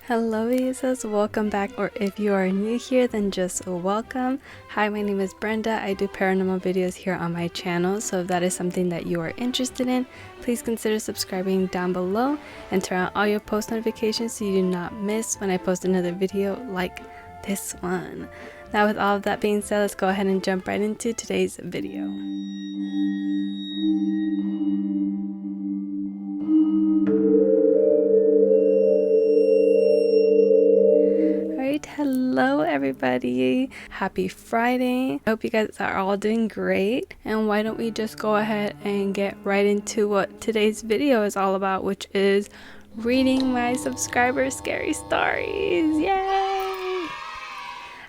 Hello Jesus, welcome back, or if you are new here then just welcome. Hi, my name is Brenda. I do paranormal videos here on my channel, so if that is something that you are interested in, please consider subscribing down below and turn on all your post notifications so you do not miss when I post another video like this one. Now with all of that being said, let's go ahead and jump right into today's video. Hello everybody, happy Friday. I hope you guys are all doing great, and why don't we just go ahead and get right into what today's video is all about, which is reading my subscribers' scary stories. Yay!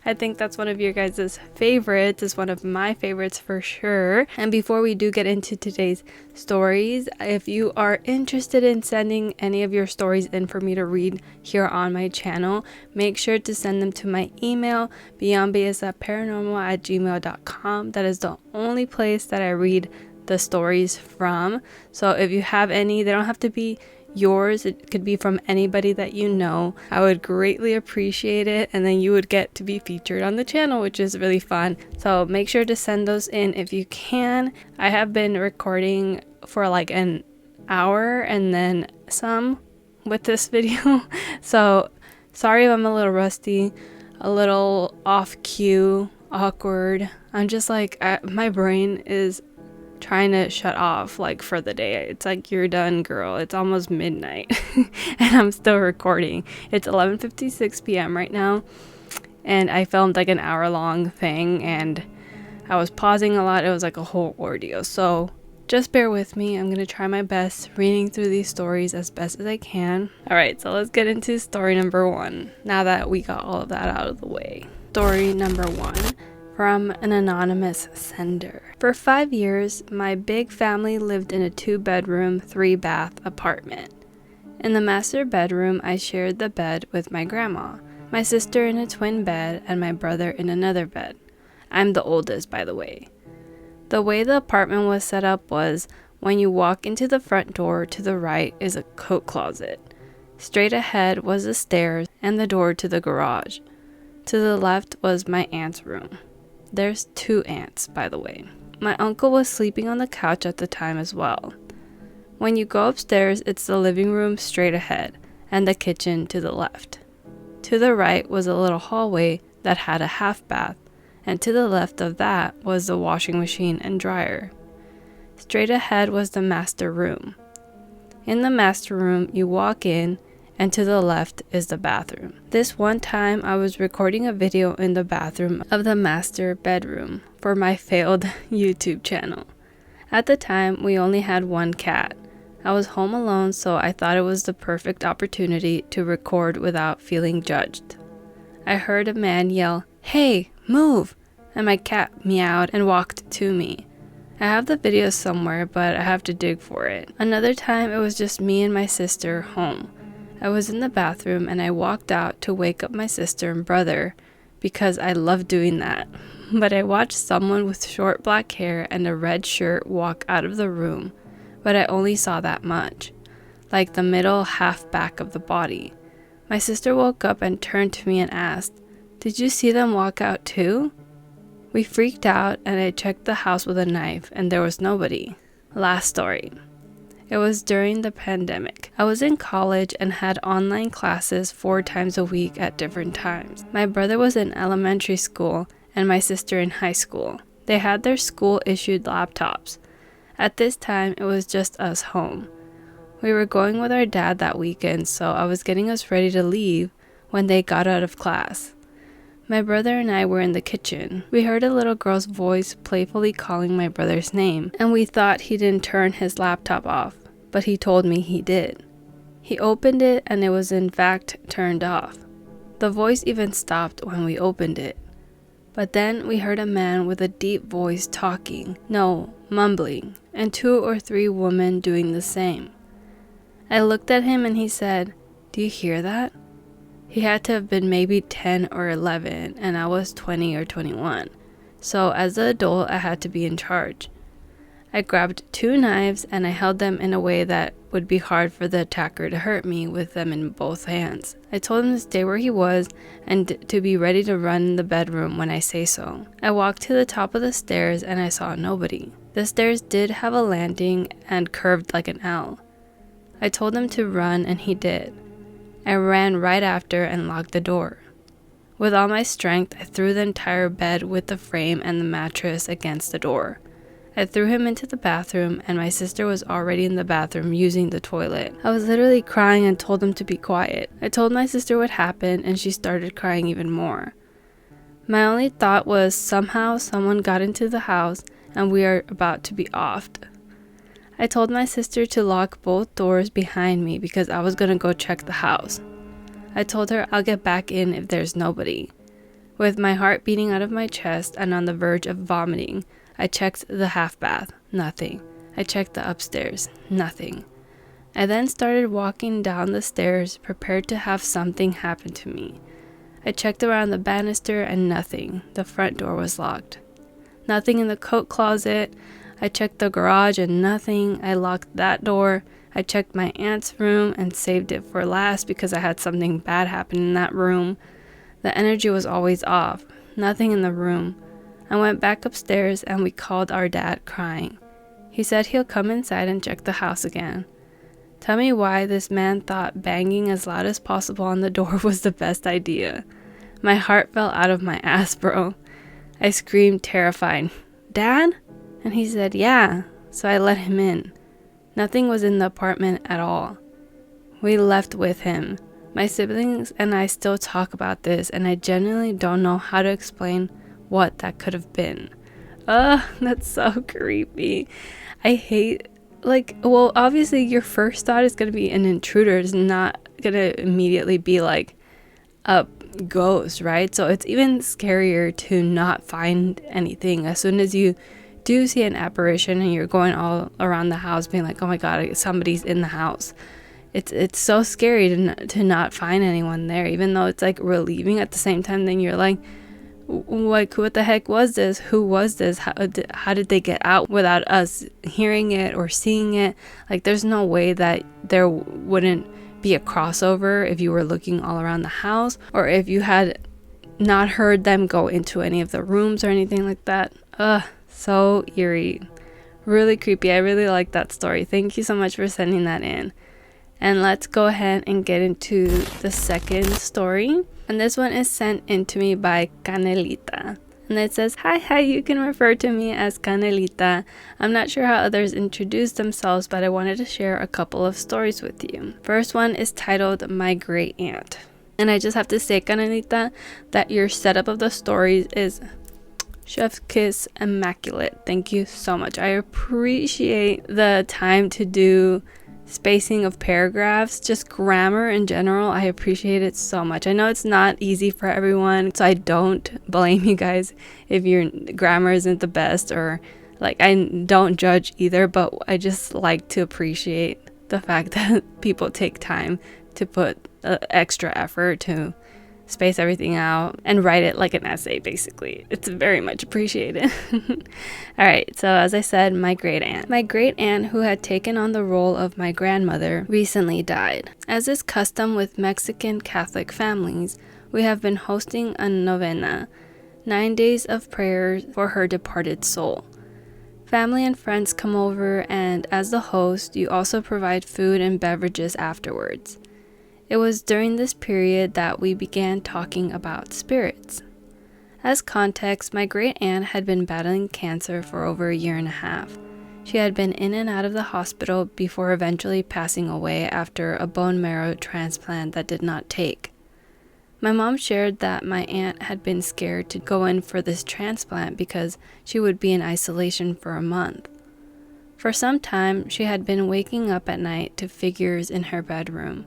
I think that's one of your guys' favorites. It's one of my favorites for sure. And before we do get into today's stories, if you are interested in sending any of your stories in for me to read here on my channel, make sure to send them to my email, beyondbellezaparanormal@gmail.com. That is the only place that I read the stories from. So if you have any, they don't have to be yours, it could be from anybody that you know. I would greatly appreciate it, and then you would get to be featured on the channel, which is really fun. So make sure to send those in if you can. I have been recording for like an hour and then some with this video, so sorry if I'm a little rusty, a little off cue, awkward. I'm just like, my brain is trying to shut off like for the day. It's like, you're done, girl. It's almost midnight and I'm still recording. It's 11:56 p.m. right now, and I filmed like an hour-long thing and I was pausing a lot. It was like a whole ordeal, so just bear with me. I'm gonna try my best reading through these stories as best as I can. Alright, so let's get into story number 1 now that we got all of that out of the way. Story number 1, from an anonymous sender. For 5 years, my big family lived in a 2-bedroom, 3-bath apartment. In the master bedroom, I shared the bed with my grandma, my sister in a twin bed, and my brother in another bed. I'm the oldest, by the way. The way the apartment was set up was, when you walk into the front door, to the right is a coat closet. Straight ahead was the stairs and the door to the garage. To the left was my aunt's room. There's 2 aunts, by the way. My uncle was sleeping on the couch at the time as well. When you go upstairs, it's the living room straight ahead, and the kitchen to the left. To the right was a little hallway that had a half bath, and to the left of that was the washing machine and dryer. Straight ahead was the master room. In the master room, you walk in, and to the left is the bathroom. This one time I was recording a video in the bathroom of the master bedroom for my failed YouTube channel. At the time, we only had 1 cat. I was home alone, so I thought it was the perfect opportunity to record without feeling judged. I heard a man yell, "Hey, move!" and my cat meowed and walked to me. I have the video somewhere, but I have to dig for it. Another time, it was just me and my sister home. I was in the bathroom and I walked out to wake up my sister and brother because I love doing that. But I watched someone with short black hair and a red shirt walk out of the room, but I only saw that much, like the middle half back of the body. My sister woke up and turned to me and asked, "Did you see them walk out too?" We freaked out and I checked the house with a knife and there was nobody. Last story. It was during the pandemic. I was in college and had online classes 4 times a week at different times. My brother was in elementary school and my sister in high school. They had their school-issued laptops. At this time, it was just us home. We were going with our dad that weekend, so I was getting us ready to leave when they got out of class. My brother and I were in the kitchen. We heard a little girl's voice playfully calling my brother's name, and we thought he didn't turn his laptop off, but he told me he did. He opened it and it was in fact turned off. The voice even stopped when we opened it. But then we heard a man with a deep voice talking, no, mumbling, and 2 or 3 women doing the same. I looked at him and he said, "Do you hear that?" He had to have been maybe 10 or 11, and I was 20 or 21. So as the adult, I had to be in charge. I grabbed 2 knives and I held them in a way that would be hard for the attacker to hurt me with them in both hands. I told him to stay where he was and to be ready to run in the bedroom when I say so. I walked to the top of the stairs and I saw nobody. The stairs did have a landing and curved like an L. I told him to run and he did. I ran right after and locked the door. With all my strength, I threw the entire bed with the frame and the mattress against the door. I threw him into the bathroom and my sister was already in the bathroom using the toilet. I was literally crying and told them to be quiet. I told my sister what happened and she started crying even more. My only thought was somehow someone got into the house and we are about to be offed. I told my sister to lock both doors behind me because I was going to go check the house. I told her I'll get back in if there's nobody. With my heart beating out of my chest and on the verge of vomiting, I checked the half bath, nothing. I checked the upstairs, nothing. I then started walking down the stairs, prepared to have something happen to me. I checked around the banister and nothing. The front door was locked. Nothing in the coat closet. I checked the garage and nothing. I locked that door. I checked my aunt's room and saved it for last because I had something bad happen in that room. The energy was always off. Nothing in the room. I went back upstairs and we called our dad crying. He said he'll come inside and check the house again. Tell me why this man thought banging as loud as possible on the door was the best idea. My heart fell out of my ass, bro. I screamed terrified, "Dad?" And he said, "Yeah." So I let him in. Nothing was in the apartment at all. We left with him. My siblings and I still talk about this and I genuinely don't know how to explain what that could have been. That's so creepy. I hate, obviously your first thought is going to be an intruder. It's not going to immediately be like a ghost, right? So it's even scarier to not find anything. As soon as you do see an apparition and you're going all around the house being like, oh my God, somebody's in the house. It's so scary to not find anyone there, even though it's like relieving at the same time. Then you're like, what the heck was this? Who was this? How did they get out without us hearing it or seeing it? Like, there's no way that there wouldn't be a crossover if you were looking all around the house, or if you had not heard them go into any of the rooms or anything like that. So eerie. Really creepy. I really like that story. Thank you so much for sending that in. And let's go ahead and get into the second story. And this one is sent in to me by Canelita. And it says, Hi, you can refer to me as Canelita. I'm not sure how others introduce themselves, but I wanted to share a couple of stories with you. First one is titled My Great Aunt. And I just have to say, Canelita, that your setup of the stories is chef's kiss immaculate. Thank you so much. I appreciate the time to do spacing of paragraphs, just grammar in general. I appreciate it so much. I know it's not easy for everyone, so I don't blame you guys if your grammar isn't the best, or like, I don't judge either, but I just like to appreciate the fact that people take time to put extra effort to space everything out and write it like an essay, basically. It's very much appreciated. Alright, so as I said, my great aunt, who had taken on the role of my grandmother, recently died. As is custom with Mexican Catholic families, we have been hosting a novena, 9 days of prayers for her departed soul. Family and friends come over, and as the host, you also provide food and beverages afterwards. It was during this period that we began talking about spirits. As context, my great aunt had been battling cancer for over 1.5 years. She had been in and out of the hospital before eventually passing away after a bone marrow transplant that did not take. My mom shared that my aunt had been scared to go in for this transplant because she would be in isolation for a month. For some time, she had been waking up at night to figures in her bedroom.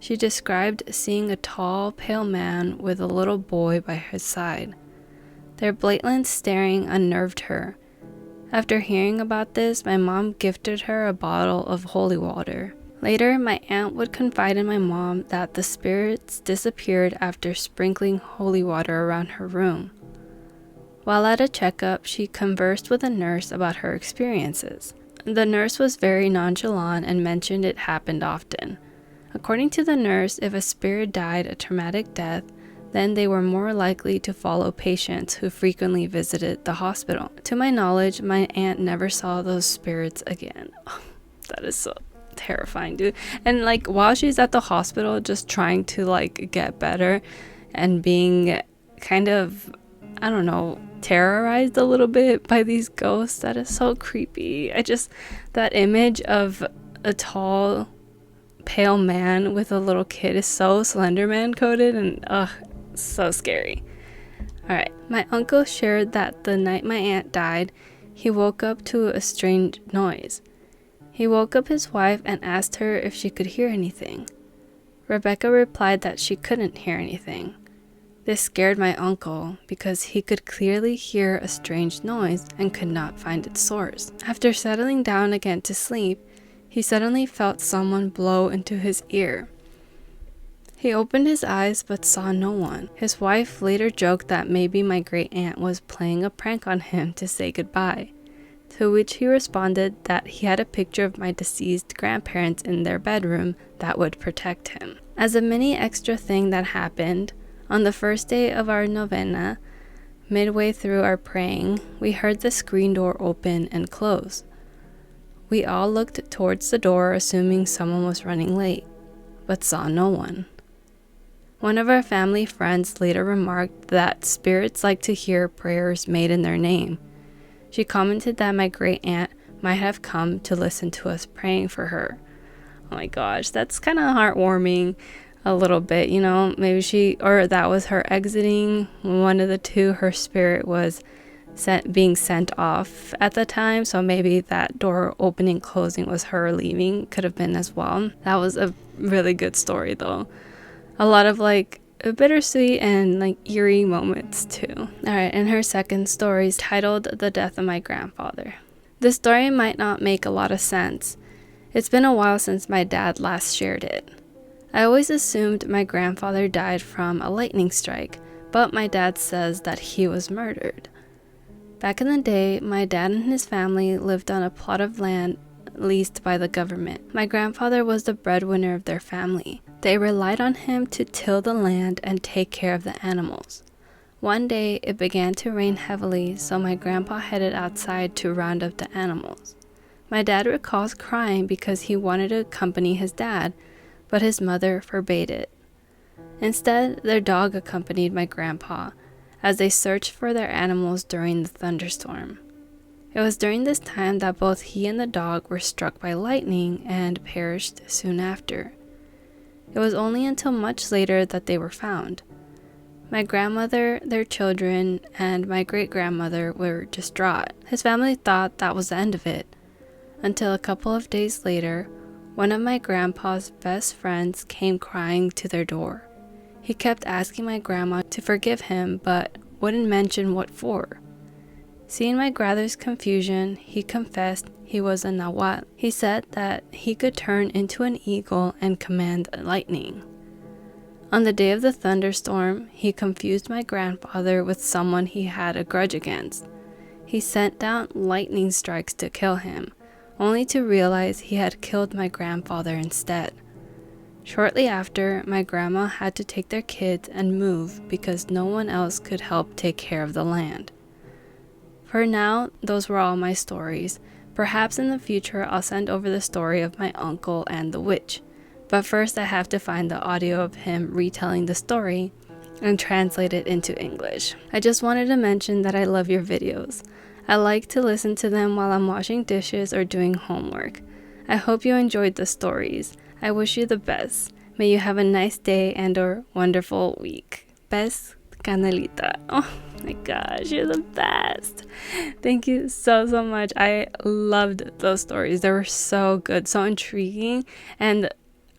She described seeing a tall, pale man with a little boy by his side. Their blatant staring unnerved her. After hearing about this, my mom gifted her a bottle of holy water. Later, my aunt would confide in my mom that the spirits disappeared after sprinkling holy water around her room. While at a checkup, she conversed with a nurse about her experiences. The nurse was very nonchalant and mentioned it happened often. According to the nurse, if a spirit died a traumatic death, then they were more likely to follow patients who frequently visited the hospital. To my knowledge, my aunt never saw those spirits again. Oh, that is so terrifying, dude. And like while she's at the hospital just trying to like get better and being kind of, I don't know, terrorized a little bit by these ghosts, that is so creepy. That image of a tall pale man with a little kid is so Slenderman coded, and so scary. Alright, my uncle shared that the night my aunt died, he woke up to a strange noise. He woke up his wife and asked her if she could hear anything. Rebecca replied that she couldn't hear anything. This scared my uncle because he could clearly hear a strange noise and could not find its source. After settling down again to sleep, he suddenly felt someone blow into his ear. He opened his eyes but saw no one. His wife later joked that maybe my great aunt was playing a prank on him to say goodbye, to which he responded that he had a picture of my deceased grandparents in their bedroom that would protect him. As a mini extra thing that happened, on the first day of our novena, midway through our praying, we heard the screen door open and close. We all looked towards the door, assuming someone was running late, but saw no one. One of our family friends later remarked that spirits like to hear prayers made in their name. She commented that my great aunt might have come to listen to us praying for her. Oh my gosh, that's kind of heartwarming a little bit, you know. Maybe that was her exiting. One of the two, her spirit was being sent off at the time, so maybe that door opening closing was her leaving. Could have been as well. That was a really good story though. A lot of like bittersweet and like eerie moments too. Alright, and her second story is titled The Death of My Grandfather. This story might not make a lot of sense. It's been a while since my dad last shared it. I always assumed my grandfather died from a lightning strike, but my dad says that he was murdered. Back in the day, my dad and his family lived on a plot of land leased by the government. My grandfather was the breadwinner of their family. They relied on him to till the land and take care of the animals. One day, it began to rain heavily, so my grandpa headed outside to round up the animals. My dad recalls crying because he wanted to accompany his dad, but his mother forbade it. Instead, their dog accompanied my grandpa as they searched for their animals during the thunderstorm. It was during this time that both he and the dog were struck by lightning and perished soon after. It was only until much later that they were found. My grandmother, their children, and my great-grandmother were distraught. His family thought that was the end of it, until a couple of days later, one of my grandpa's best friends came crying to their door. He kept asking my grandma to forgive him, but wouldn't mention what for. Seeing my grandmother's confusion, he confessed he was a Nahuatl. He said that he could turn into an eagle and command lightning. On the day of the thunderstorm, he confused my grandfather with someone he had a grudge against. He sent down lightning strikes to kill him, only to realize he had killed my grandfather instead. Shortly after, my grandma had to take their kids and move because no one else could help take care of the land. For now, those were all my stories. Perhaps in the future I'll send over the story of my uncle and the witch. But first I have to find the audio of him retelling the story and translate it into English. I just wanted to mention that I love your videos. I like to listen to them while I'm washing dishes or doing homework. I hope you enjoyed the stories. I wish you the best. May you have a nice day and or wonderful week. Best, Canelita. Oh my gosh, you're the best. Thank you so much. I loved those stories. They were so good, so intriguing, and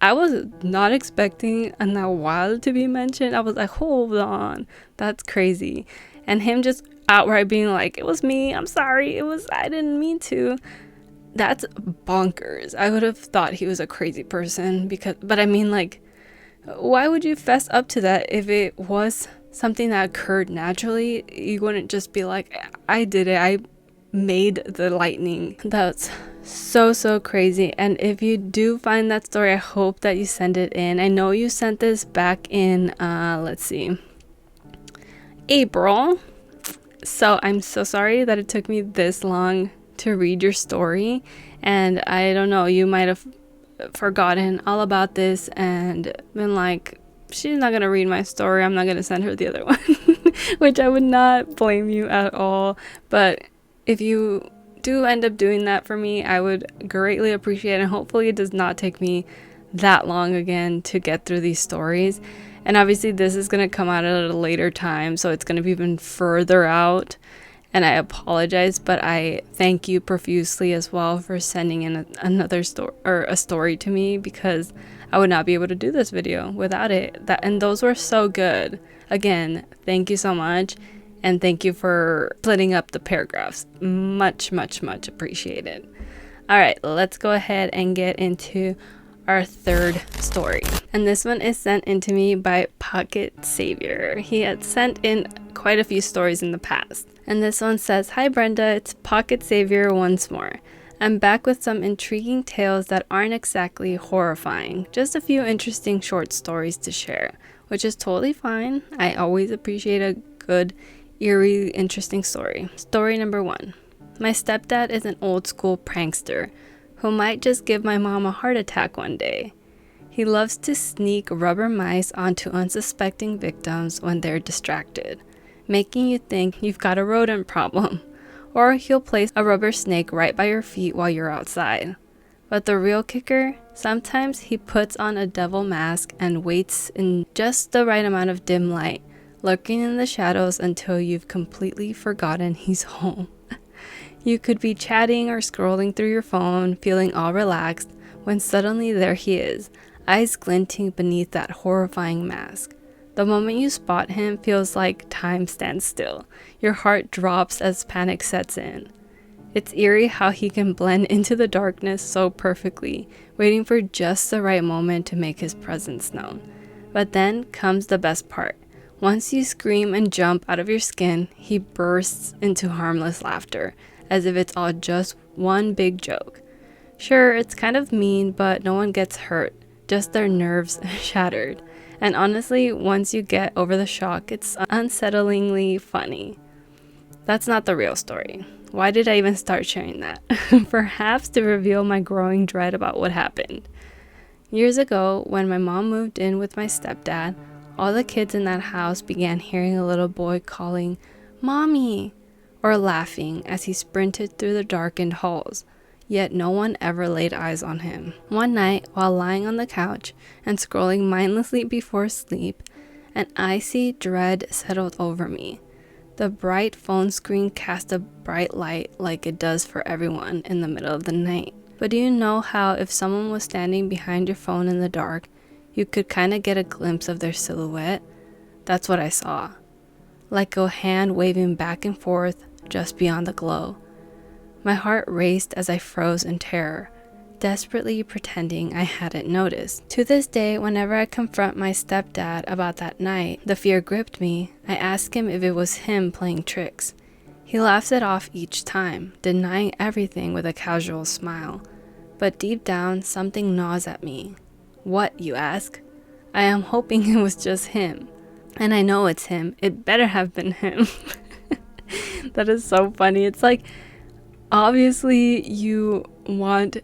I was not expecting a Nahuatl to be mentioned. I was like, hold on, that's crazy. And him just outright being like, it was me, I'm sorry, I didn't mean to. That's bonkers. I would have thought he was a crazy person but I mean, like, why would you fess up to that if it was something that occurred naturally? You wouldn't just be like, I did it, I made the lightning. That's so crazy. And if you do find that story, I hope that you send it in. I know you sent this back in let's see, April. So I'm so sorry that it took me this long to read your story, and I don't know, you might have forgotten all about this and been like, she's not gonna read my story, I'm not gonna send her the other one. Which I would not blame you at all. But if you do end up doing that for me, I would greatly appreciate it, and hopefully it does not take me that long again to get through these stories. And obviously this is going to come out at a later time, so it's going to be even further out, and I apologize, but I thank you profusely as well for sending in another story, or a story, to me, because I would not be able to do this video without it. And those were so good. Again, thank you so much, and thank you for splitting up the paragraphs. Much appreciated. All right, let's go ahead and get into our third story. And this one is sent in to me by Pocket Savior. He had sent in quite a few stories in the past. And this one says, "Hi Brenda, it's Pocket Savior once more. I'm back with some intriguing tales that aren't exactly horrifying, just a few interesting short stories to share," which is totally fine. I always appreciate a good, eerie, interesting story. Story number 1. My stepdad is an old school prankster who might just give my mom a heart attack one day. He loves to sneak rubber mice onto unsuspecting victims when they're distracted, making you think you've got a rodent problem. Or he'll place a rubber snake right by your feet while you're outside. But the real kicker? Sometimes he puts on a devil mask and waits in just the right amount of dim light, lurking in the shadows until you've completely forgotten he's home. You could be chatting or scrolling through your phone, feeling all relaxed, when suddenly there he is, eyes glinting beneath that horrifying mask. The moment you spot him, feels like time stands still. Your heart drops as panic sets in. It's eerie how he can blend into the darkness so perfectly, waiting for just the right moment to make his presence known. But then comes the best part. Once you scream and jump out of your skin, he bursts into harmless laughter, as if it's all just one big joke. Sure, it's kind of mean, but no one gets hurt, just their nerves shattered. And honestly, once you get over the shock, it's unsettlingly funny. That's not the real story. Why did I even start sharing that? Perhaps to reveal my growing dread about what happened. Years ago, when my mom moved in with my stepdad, all the kids in that house began hearing a little boy calling, "Mommy," or laughing as he sprinted through the darkened halls, yet no one ever laid eyes on him. One night, while lying on the couch and scrolling mindlessly before sleep, an icy dread settled over me. The bright phone screen cast a bright light like it does for everyone in the middle of the night. But do you know how if someone was standing behind your phone in the dark, you could kind of get a glimpse of their silhouette? That's what I saw. Like a hand waving back and forth just beyond the glow. My heart raced as I froze in terror, desperately pretending I hadn't noticed. To this day, whenever I confront my stepdad about that night, the fear gripped me. I ask him if it was him playing tricks. He laughs it off each time, denying everything with a casual smile. But deep down, something gnaws at me. What, you ask? I am hoping it was just him. And I know it's him. It better have been him. That is so funny. It's like, obviously you want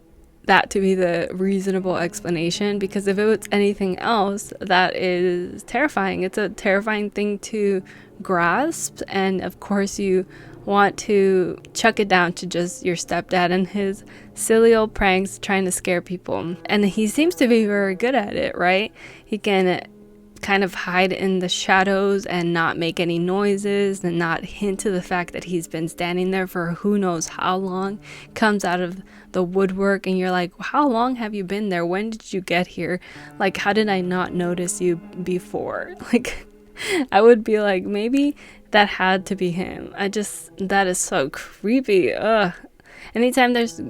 that to be the reasonable explanation, because if it was anything else, that is terrifying. It's a terrifying thing to grasp, and of course you want to chuck it down to just your stepdad and his silly old pranks trying to scare people. And he seems to be very good at it, right? He can kind of hide in the shadows and not make any noises and not hint to the fact that he's been standing there for who knows how long. Comes out of the woodwork and you're like, how long have you been there? When did you get here? Like, how did I not notice you before? Like, I would be like, maybe that had to be him. That is so creepy. Ugh. Anytime there's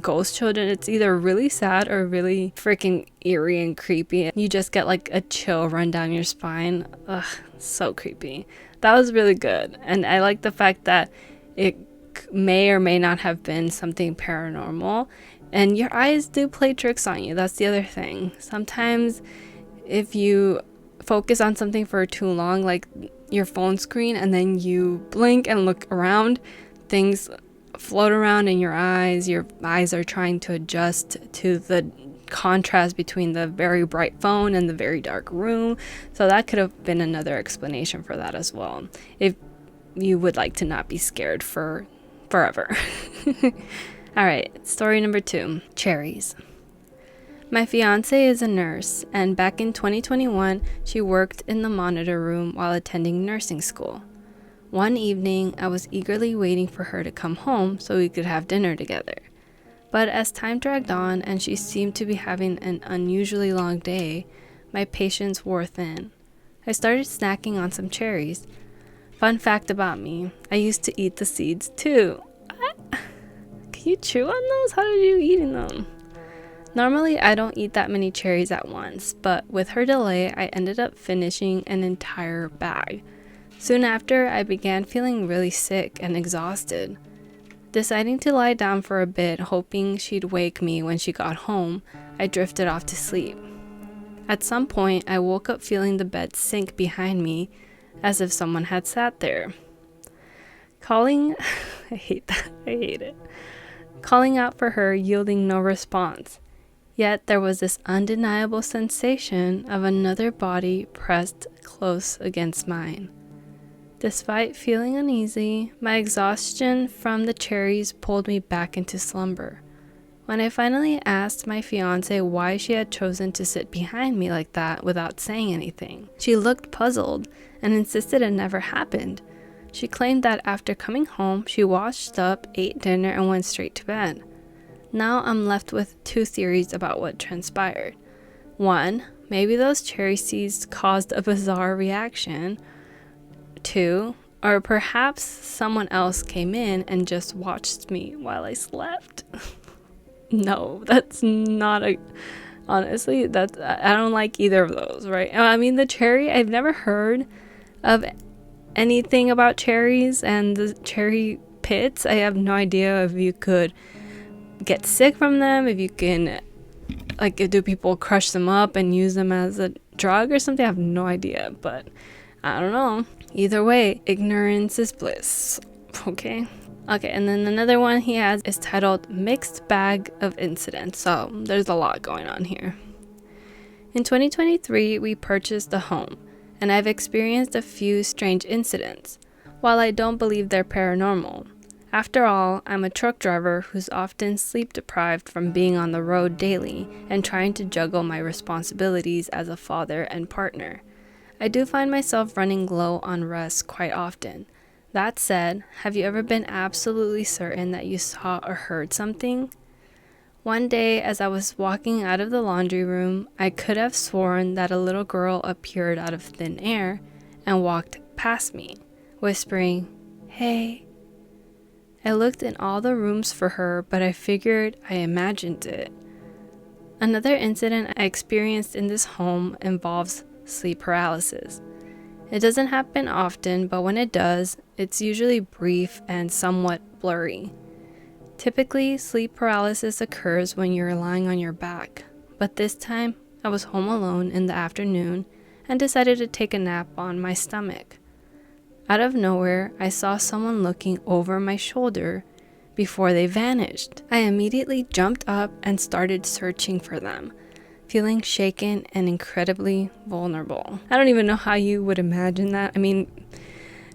ghost children, it's either really sad or really freaking eerie and creepy. You just get like a chill run down your spine. Ugh, so creepy. That was really good. And I like the fact that it may or may not have been something paranormal. And your eyes do play tricks on you. That's the other thing. Sometimes if you focus on something for too long, like your phone screen, and then you blink and look around, things float around in your eyes. Your eyes are trying to adjust to the contrast between the very bright phone and the very dark room. So that could have been another explanation for that as well, if you would like to not be scared for forever. All right, story number 2, cherries. My fiance is a nurse, and back in 2021, she worked in the monitor room while attending nursing school. One evening, I was eagerly waiting for her to come home so we could have dinner together. But as time dragged on and she seemed to be having an unusually long day, my patience wore thin. I started snacking on some cherries. Fun fact about me, I used to eat the seeds too. Can you chew on those? How did you eating them? Normally, I don't eat that many cherries at once, but with her delay, I ended up finishing an entire bag. Soon after, I began feeling really sick and exhausted. Deciding to lie down for a bit, hoping she'd wake me when she got home, I drifted off to sleep. At some point, I woke up feeling the bed sink behind me, as if someone had sat there. I hate that, I hate it. Calling out for her, yielding no response. Yet there was this undeniable sensation of another body pressed close against mine. Despite feeling uneasy, my exhaustion from the cherries pulled me back into slumber. When I finally asked my fiance why she had chosen to sit behind me like that without saying anything, she looked puzzled and insisted it never happened. She claimed that after coming home, she washed up, ate dinner, and went straight to bed. Now I'm left with 2 theories about what transpired. 1, maybe those cherry seeds caused a bizarre reaction. 2, or perhaps someone else came in and just watched me while I slept. No, that's not honestly, I don't like either of those, right? I mean, the cherry, I've never heard of anything about cherries and the cherry pits. I have no idea if you could get sick from them, if you can, like, do people crush them up and use them as a drug or something? I have no idea, but I don't know. Either way, ignorance is bliss. Okay, and then another one he has is titled Mixed Bag of Incidents. So there's a lot going on here. In 2023, we purchased a home, and I've experienced a few strange incidents. While I don't believe they're paranormal, after all, I'm a truck driver who's often sleep deprived from being on the road daily and trying to juggle my responsibilities as a father and partner. I do find myself running low on rest quite often. That said, have you ever been absolutely certain that you saw or heard something? One day, as I was walking out of the laundry room, I could have sworn that a little girl appeared out of thin air and walked past me, whispering, "Hey." I looked in all the rooms for her, but I figured I imagined it. Another incident I experienced in this home involves sleep paralysis. It doesn't happen often, but when it does, it's usually brief and somewhat blurry. Typically, sleep paralysis occurs when you're lying on your back, but this time I was home alone in the afternoon and decided to take a nap on my stomach. Out of nowhere, I saw someone looking over my shoulder before they vanished. I immediately jumped up and started searching for them, feeling shaken and incredibly vulnerable. I don't even know how you would imagine that. I mean,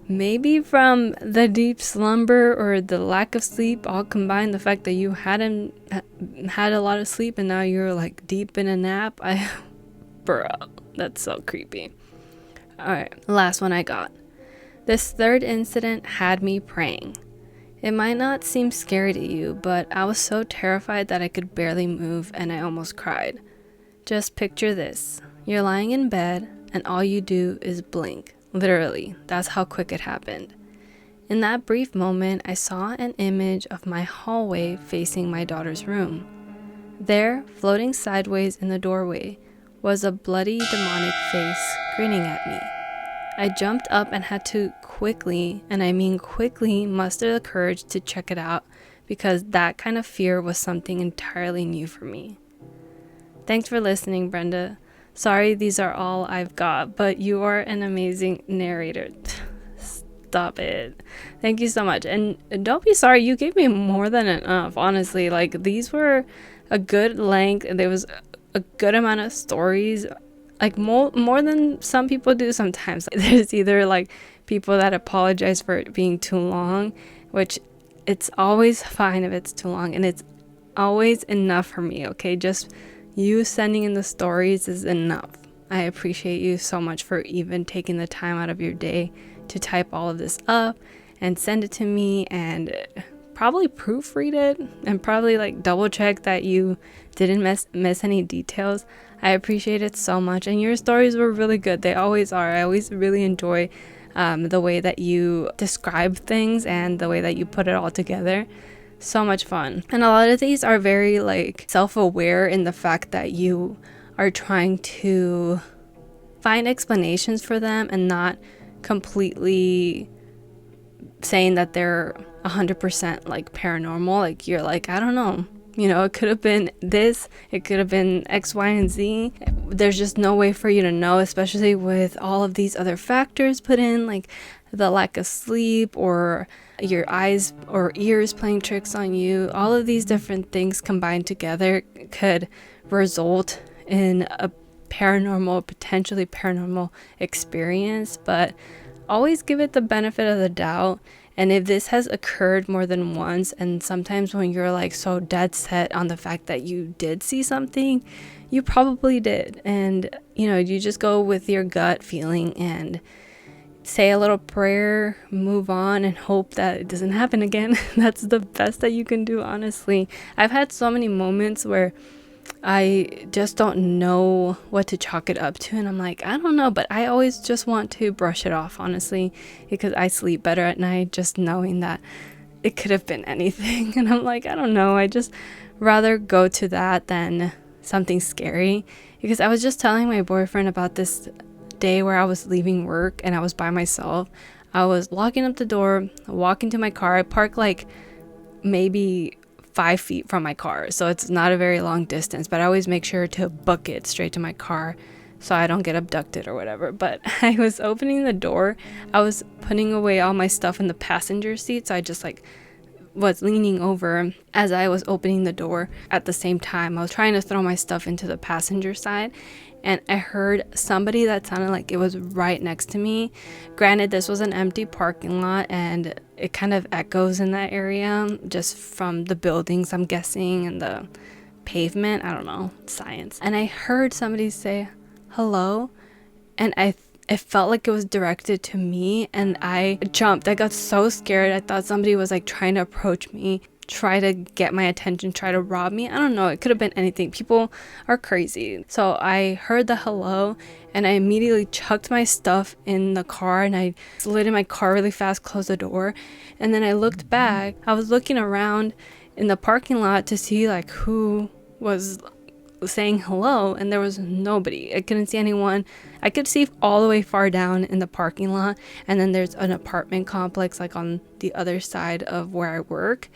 maybe from the deep slumber or the lack of sleep, all combined, the fact that you hadn't had a lot of sleep and now you're like deep in a nap. Bro, that's so creepy. Alright, last one I got. This third incident had me praying. It might not seem scary to you, but I was so terrified that I could barely move and I almost cried. Just picture this. You're lying in bed and all you do is blink. Literally, that's how quick it happened. In that brief moment, I saw an image of my hallway facing my daughter's room. There, floating sideways in the doorway, was a bloody demonic face grinning at me. I jumped up and had to quickly, and I mean quickly, muster the courage to check it out because that kind of fear was something entirely new for me. Thanks for listening, Brenda. Sorry these are all I've got, but you are an amazing narrator. Stop it. Thank you so much. And don't be sorry, you gave me more than enough, honestly. Like, these were a good length, and there was a good amount of stories, like more than some people do sometimes. There's either like people that apologize for it being too long, which it's always fine if it's too long, and it's always enough for me, okay? Just you sending in the stories is enough. I appreciate you so much for even taking the time out of your day to type all of this up and send it to me, and probably proofread it and probably like double check that you didn't miss any details. I appreciate it so much, and your stories were really good. They always are. I always really enjoy the way that you describe things and the way that you put it all together. So much fun. And a lot of these are very like self-aware in the fact that you are trying to find explanations for them and not completely saying that they're 100% like paranormal. Like, you're like, I don't know, you know, it could have been this, it could have been X, Y, and Z. There's just no way for you to know, especially with all of these other factors put in, like the lack of sleep or your eyes or ears playing tricks on you. All of these different things combined together could result in a potentially paranormal experience, but always give it the benefit of the doubt. And if this has occurred more than once, and sometimes when you're like so dead set on the fact that you did see something, you probably did. And, you know, you just go with your gut feeling and say a little prayer, move on, and hope that it doesn't happen again. That's the best that you can do, honestly. I've had so many moments where I just don't know what to chalk it up to, and I'm like, I don't know, but I always just want to brush it off, honestly, because I sleep better at night just knowing that it could have been anything. And I'm like, I don't know, I just rather go to that than something scary. Because I was just telling my boyfriend about this day where I was leaving work and I was by myself. I was locking up the door, walking to my car. I park like maybe 5 feet from my car, so it's not a very long distance, but I always make sure to book it straight to my car so I don't get abducted or whatever. But I was opening the door, I was putting away all my stuff in the passenger seat, so I just like was leaning over as I was opening the door. At the same time, I was trying to throw my stuff into the passenger side, and I heard somebody that sounded like it was right next to me. Granted, this was an empty parking lot, and it kind of echoes in that area just from the buildings, I'm guessing, and the pavement. I don't know, science. And I heard somebody say hello, and it felt like it was directed to me, and I jumped. I got so scared. I thought somebody was like trying to approach me, try to get my attention, try to rob me. I don't know, it could have been anything. People are crazy. So I heard the hello, and I immediately chucked my stuff in the car, and I slid in my car really fast, closed the door, and then I looked back. I was looking around in the parking lot to see like who was saying hello, and there was nobody. I couldn't see anyone. I could see all the way far down in the parking lot, and then there's an apartment complex like on the other side of where I work,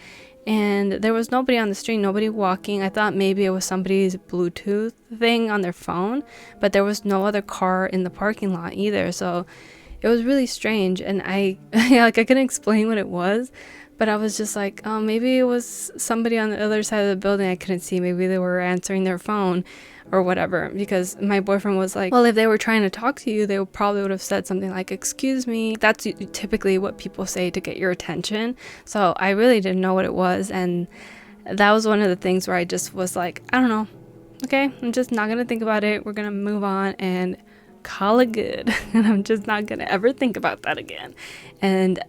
and there was nobody on the street, nobody walking. I thought maybe it was somebody's Bluetooth thing on their phone, but there was no other car in the parking lot either. So it was really strange, and I couldn't explain what it was, but I was just like, oh, maybe it was somebody on the other side of the building I couldn't see. Maybe they were answering their phone or whatever, because my boyfriend was like, well, if they were trying to talk to you, they probably would have said something like, excuse me. That's typically what people say to get your attention. So I really didn't know what it was, and that was one of the things where I just was like, I don't know, okay, I'm just not gonna think about it. We're gonna move on and call it good. And I'm just not gonna ever think about that again. And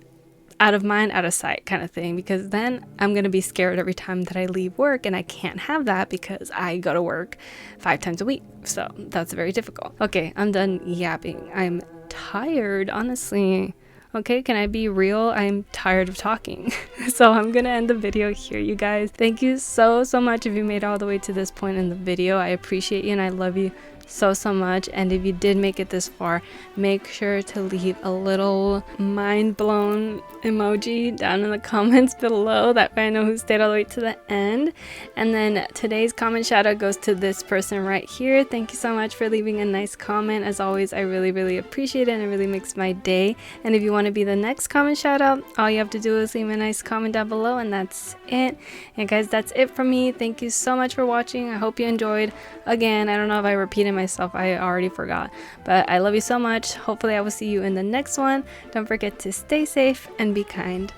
out of mind, out of sight kind of thing, because then I'm going to be scared every time that I leave work, and I can't have that because I go to work 5 times a week. So that's very difficult. Okay, I'm done yapping. I'm tired, honestly. Okay, can I be real? I'm tired of talking. So I'm going to end the video here, you guys. Thank you so much if you made it all the way to this point in the video. I appreciate you, and I love you so much. And if you did make it this far, make sure to leave a little mind blown emoji down in the comments below. That way I know who stayed all the way to the end. And then today's comment shout out goes to this person right here. Thank you so much for leaving a nice comment. As always, I really appreciate it, and it really makes my day. And if you want to be the next comment shout out, all you have to do is leave a nice comment down below, and that's it. And guys, that's it from me. Thank you so much for watching. I hope you enjoyed. Again, I don't know if I repeated myself, I already forgot, but I love you so much. Hopefully I will see you in the next one. Don't forget to stay safe and be kind.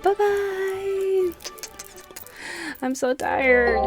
Bye bye. I'm so tired.